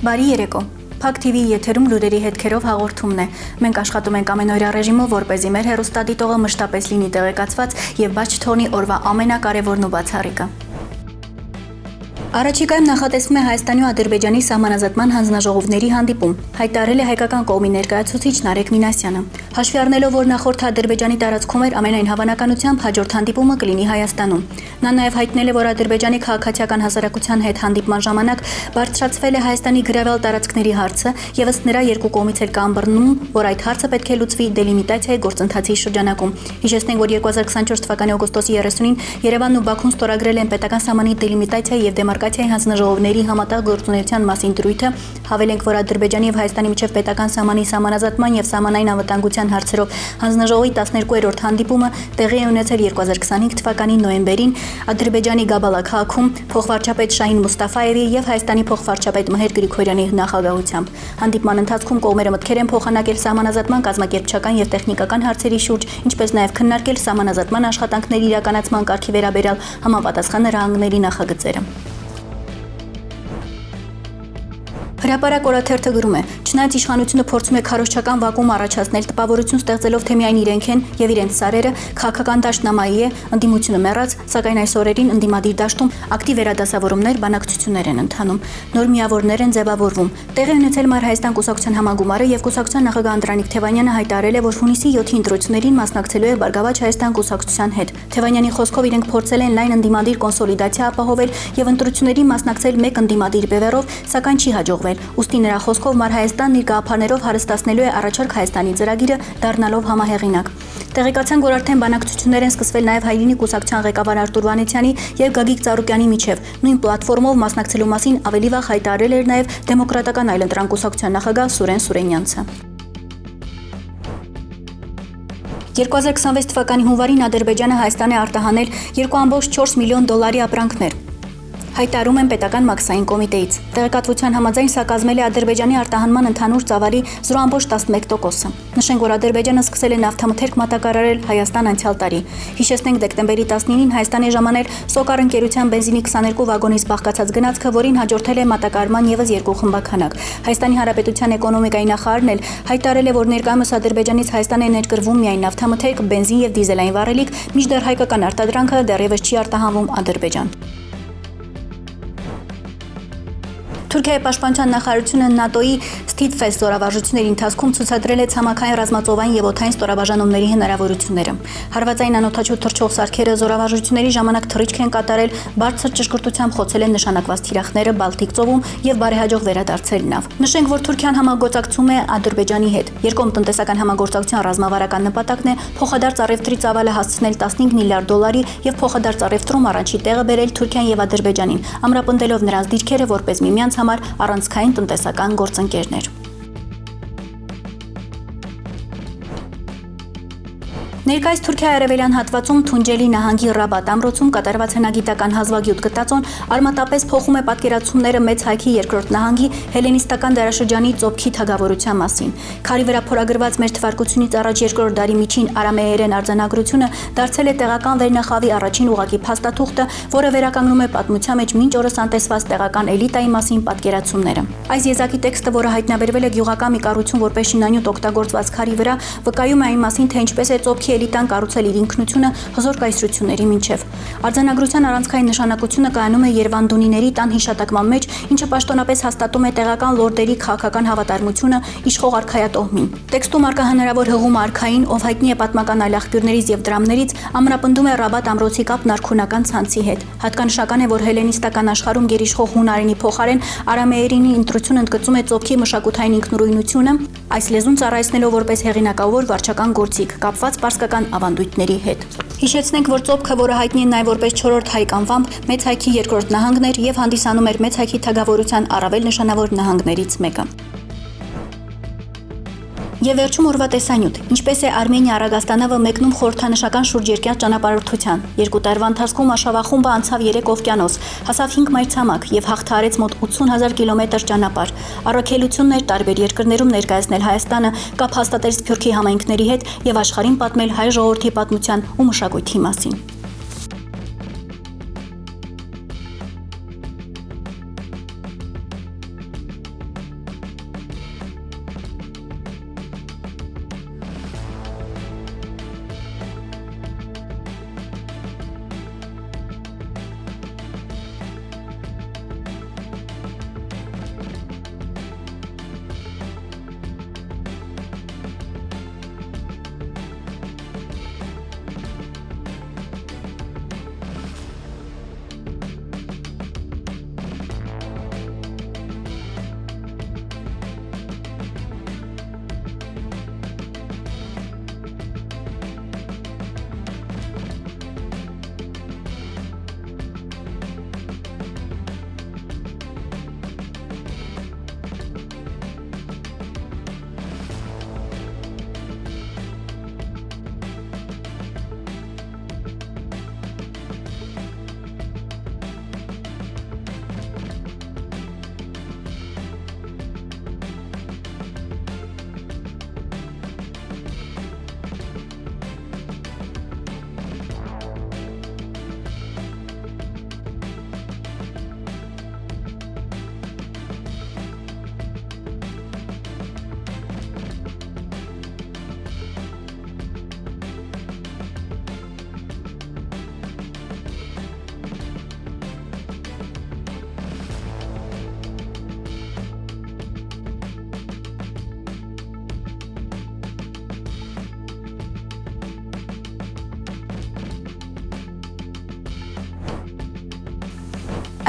Բարի երեկո։ Փակ TV եթերում լուրերի հետքերով հաղորդումն է։ Մենք աշխատում ենք ամենօրյա ռեժիմով, որպեսզի մեր հեռուստադիտողը մշտապես լինի տեղեկացված եւ բաց չթողնի օրվա ամենակարևորն ու բացառիկը։ Առաջիկայում նախատեսվում է Հայաստանի ու Ադրբեջանի սահմանազատման հանձնաժողովների հանդիպում, հայտարարել է հայկական կողմի ներկայացուցիչ Նարեկ Մինասյանը։ Հաշվի առնելով, որ նախորդը Ադրբեջանի տարածքում էր, ամենայն հավանականությամբ հաջորդ հանդիպումը կլինի Հայաստանում։ Նա նաև հայտնել է, որ Ադրբեջանի քաղաքացիական հասարակության հետ հանդիպման ժամանակ բարձրացվել է Հայաստանի գրավել տարածքների հարցը, եւ ըստ նրա երկու կողմից էլ կա ըմբռնում, որ այդ հարցը պետք է լուծվի դելիմիտացիայի գործընթացի շրջանակում։ Հիշեցնենք, որ 2024 թվականի օգոստոսի 30-ին Երևանն ու Բաքուն ստորագրել են պետական սահմանի դելիմիտացիայի եւ դեմարկացիայի հանձնաժողովների համատեղ գործունեության մասին դրույթը, հավելենք, որ Ադրբեջանի եւ Հայաստանի միջև պետական սահմանի սահմանազատման եւ սահմանային անվտանգության հարցերով հանձնաժողովի 12-րդ հանդիպումը տեղի է ունեցել 2025 թվականի նոյեմբերին Ադրբեջանի Գաբալա քաղաքում փոխվարչապետ Շահին Մուստաֆայևի եւ Հայաստանի փոխվարչապետ Մհեր Գրիգորյանի նախագահությամբ։ Հանդիպման ընթացքում կողմերը մտքեր են փոխանակել սահմանազատման կազմակերպչական եւ տեխնիկական հարցերի շուրջ, ինչպես նաեւ քննարկել սահմանազատման աշխատանքների իրականացման կարգի վերաբերյալ համապատասխան հրահանգների նախագծերը։ Հրապարակ օրաթերթը գրում է. չնայած իշխանությունը փորձում է քարոզչական վակուում առաջացնել, տպավորություն ստեղծելով, թե միայն իրենք են եւ իրենց սարերը, քաղաքական դաշտնամայի է, ընդդիմությունը մեռած, սակայն այս օրերին ընդդիմադիր դաշտում ակտիվ վերադասավորումներ, բանակցություններ են ընթանում, նոր միավորներ են ձևավորվում։ Տեղի ունեցել Մայր Հայաստան կուսակցության համագումարը եւ կուսակցության նախագահ Անդրանիկ Թևանյանը հայտարարել է, որ հունիսի 7-ի ընտրություններին մասնակցելու է Բարգավաճ Հայաստան կուսակցության հետ։ Թևանյանի խոսքով իրենք փորձել են լայն ընդդիմադիր կոնսոլիդացիա ապահովել եւ ընտրություններին մասնակցել մեկ ընդդիմադիր բևեռով, սակայն չի հաջողվել։ Ուստի նրա խոսքով Մայր Հայաստանն իր գաղափարներով հարստացնելու է առաջարկ Հայաստանի ծրագիրը, դառնալով համահեղինակ։ Տեղեկացանք, որ արդեն բանակցություններ են սկսվել նաև Հայրենի կուսակցության ղեկավար Արտուր Վանեցյանի եւ Գագիկ Ծառուկյանի միջև։ Նույն պլատֆորմով մասնակցելու մասին ավելի վաղ հայտարարել էր նաև Դեմոկրատական այլընտրանք կուսակցության նախագահ Սուրեն Սուրենյանցը։ 2026 թվականի հունվարին Ադրբեջանը Հայաստան է արտահանել 2.4 միլիոն դոլարի ապրանքներ։ Հայտարարում են պետական մաքսային կոմիտեից։ Տեղեկատվության համաձայն սա կազմել է Ադրբեջանի արտահանման ընդհանուր ծավալի 0.11%-ը։ Նշենք, որ Ադրբեջանը սկսել է նավթամթերք մատակարարել Հայաստան անցյալ տարի։ Հիշեցնենք, դեկտեմբերի 19-ին Հայաստան է ժամանել Սոկար ընկերության բենզինի 22 վագոնից բաղկացած գնացքը, որին հաջորդել է մատակարարման եւս 2 խմբականակ։ Հայաստանի Հանրապետության էկոնոմիկայի նախարարն էլ հայտարարել է, որ ներկայումս Ադրբեջանից Հայաստան է ներկրվում միայն նավթամթերք, բենզին եւ դիզելային վառելիք, մինչդեռ հայկական արտադրանքը դեռևս չի արտահանվում Ադրբեջան։ Թուրքիայի պաշտպանության նախարարությունը ՆԱՏՕ-ի Ստիդֆեստ զորավարժությունների ընթացքում ցուցադրել է ցամաքային ռազմածովային եւ օդային ստորաբաժանումների հնարավորությունները։ Հարվածային անօդաչու թռչող սարքերը զորավարժությունների ժամանակ թռիչք են կատարել, բարձր ճշգրտությամբ խոցել են նշանակված թիրախները Բալտիկ ծովում եւ բարեհաջող վերադարձել նավ։ Նշենք, որ Թուրքիան համագործակցում է Ադրբեջանի հետ։ Երկկողմ տնտեսական համագործակցության ռազմավարական նպատակն է փոխադարձ առևտրի ծավալը հասցնել 15 միլիարդ դոլարի եւ փոխադարձ առևտրում առաջի տեղը բերել Թուրքիան եւ Ադրբեջանին, ամրապնդելով նրանց դիրքերը որպես միմյանց համար առանցքային տնտեսական գործընկերներ։ Ներկայիս Թուրքիայի արևելյան հատվածում Թունջելի նահանգի Ռաբատ ամրոցում կատարված հնագիտական հազվագյուտ գտածոն արմատապես փոխում է պատկերացումները Մեծ Հայքի երկրորդ նահանգի հելենիստական դարաշրջանի ծոփքի թագավորության մասին։ Քարի վրա փորագրված մեր թվարկությունից առաջ երկրորդ դարի միջին արամեերեն արձանագրությունը դարձել է տեղական վերնախավի առաջին ուղղակի փաստաթուղթը, որը վերականգնում է պատմության մեջ մինչ օրս անտեսված տեղական էլիտայի մասին պատկերացումները։ Այս եզակի տեքստը, որը հայտնաբերվել է գյուղական մի կառույցում որպես շինանյութ օգտագործված քարի վրա, վկայում է այն մասին, թե ինչպես է ծոփքի էլիտան կառուցել իր ինքնությունը հզոր կայսրությունների միջև։ Արձանագրության առանցքային նշանակությունը կայանում է Երևանդունիների տան հիշատակման մեջ, ինչը պաշտոնապես հաստատում է տեղական լորդերի քաղաքական հավատարմությունը իշխող արքայատոհմին։ Տեքստում արկա հնարավոր հղում արքային, ով հայտնի է պատմական այլ աղբյուրներից եւ դրամներից, ամրապնդում է Ռաբատ ամրոցի կապն արքունական ցանցի հետ։ Հատկանշական է, որ հելենիստական աշխարհում գերիշխող հունարենի փոխարեն արամեերենի ընտրությունը ընդգծում է ծոփքի մշակութային ինքնուրույնությունը, այս լեզուն ծառայեցնելով որպես հեղինակավոր վարչական գործիք, կապված պարսկական ավանդույթների հետ։ Հիշեցնենք, որ ծոփքը, որը հայտնի է նաև որպես 4-րդ հայկ անվամբ, Մեծ Հայքի երկրորդ նահանգն էր եւ հանդիսանում էր Մեծ Հայքի թագավորության առավել նշանավոր նահանգներից մեկը։ Եվ վերջում օրվա տեսանյութ. ինչպես է Արմենիա Արագաստանավը մեկնում խորհրդանշական շուրջերկրյա ճանապարհորդության։ 2 տարվա ընթացքում Աշավախումբը անցավ 3 օվկիանոս, հասավ 5 մայրցամաք եւ հաղթահարեց մոտ 80,000 կիլոմետր ճանապարհ։ Առաքելություններ տարբեր երկրներում ներկայացնել Հայաստանը, կապ հաստատել Սփյուռքի համայնքների հետ եւ աշխարհին պատմել հայ ժողովրդի պատմության ու մշակույթի մասին։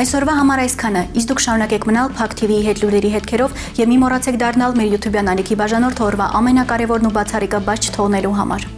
Այսօրվա համար այսքանը, իսկ դուք շարունակեք մնալ Փակ TV-ի հետ լուրերի հետքերով եւ մի մոռացեք դառնալ մեր YouTube-յան ալիքի բաժանորդը օրվա ամենակարևորն ու բացառիկը բաց չթողնելու համար։